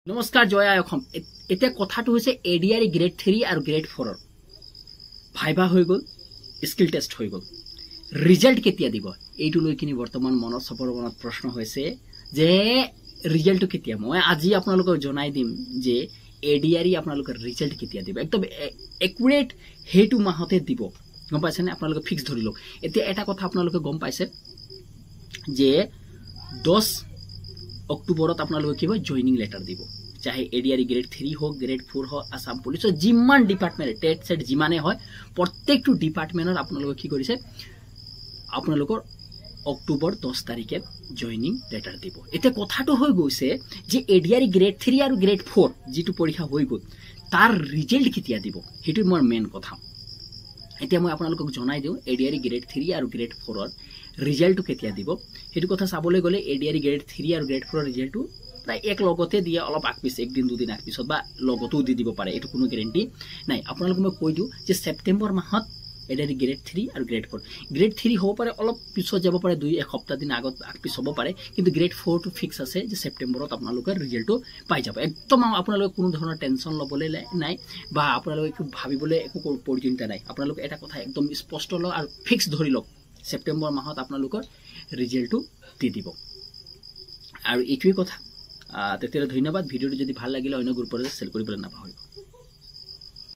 নমস্কাৰ জয় আই অসম। এতিয়া কথাটো হৈছে এডিআৰই গ্ৰেড 3 আৰু গ্ৰেড 4 ভাইবা হৈ গ'ল, স্কিল টেষ্ট হৈ গ'ল, ৰিজাল্ট কেতিয়া দিব এইটো লৈ কিনি বৰ্তমান মনত সবৰ মনত প্ৰশ্ন হৈছে যে ৰিজাল্টটো কেতিয়া। মই আজি আপোনালোকক জনাই দিম যে এডিআৰই আপোনালোকৰ ৰিজাল্ট কেতিয়া দিব, একদম একুৰেট সেইটো মাহতে দিব, গম পাইছেনে? আপোনালোকে ফিক্স ধৰি লওক। এতিয়া এটা কথা আপোনালোকে গম পাইছে যে 10 অক্টোবৰত আপোনালোকে কি হয় জয়নিং লেটাৰ দিব, চাহে এডিআৰই গ্ৰেড 3 হোক, গ্ৰেড 4 হোক, আসাম পুলিচৰ যিমান ডিপাৰ্টমেণ্ট টেট সেট যিমানে হয় প্ৰত্যেকটো ডিপাৰ্টমেণ্টৰ আপোনালোকে কি কৰিছে, আপোনালোকৰ অক্টোবৰ 10 তাৰিখে জয়নিং লেটাৰ দিব। এতিয়া কথাটো হৈ গৈছে যে এডিআৰই গ্ৰেড 3 আৰু গ্ৰেড 4 যিটো পৰীক্ষা হৈ গ'ল তাৰ ৰিজাল্ট কেতিয়া দিব, সেইটো মোৰ মেইন কথা। এতিয়া মই আপোনালোকক জনাই দিওঁ এডিআৰই গ্ৰেড 3 আৰু গ্ৰেড 4ৰ ৰিজাল্টটো কেতিয়া দিব। সেইটো কথা চাবলৈ গ'লে এডিআৰই গ্ৰেড 3 আৰু গ্ৰেড 4ৰ ৰিজাল্টটো প্ৰায় এক লগতে দিয়ে, অলপ আগপিছ একদিন দুদিন আগপিছত বা লগতো দি দিব পাৰে, এইটো কোনো গ্যাৰেণ্টি নাই। আপোনালোকক মই কৈ দিওঁ যে ছেপ্টেম্বৰ মাহত এডিআৰই গ্ৰেড 3 আৰু গ্ৰেড 4, গ্ৰেড 3 হ'ব পাৰে অলপ পিছত যাব পাৰে, 2-1 সপ্তাহ দিন আগত আগপিছ হ'ব পাৰে, কিন্তু গ্ৰেড 4 টো ফিক্স আছে যে ছেপ্টেম্বৰত আপোনালোকৰ ৰিজাল্টটো পাই যাব। একদম আপোনালোকে কোনো ধৰণৰ টেনশ্যন ল'বলৈ নাই বা আপোনালোকে একো ভাবিবলৈ একো প্ৰয়োজনীয়তা নাই। আপোনালোকে এটা কথা একদম স্পষ্ট লওক আৰু ফিক্স ধৰি লওক, ছেপ্টেম্বৰ মাহত আপোনালোকৰ ৰিজাল্টটো দি দিব। আৰু এইটোৱে কথা। তেতিয়াহ'লে ধন্যবাদ। ভিডিঅ'টো যদি ভাল লাগিলে অন্য গ্ৰুপত শ্বেয়াৰ কৰিবলৈ নাপাহৰিব।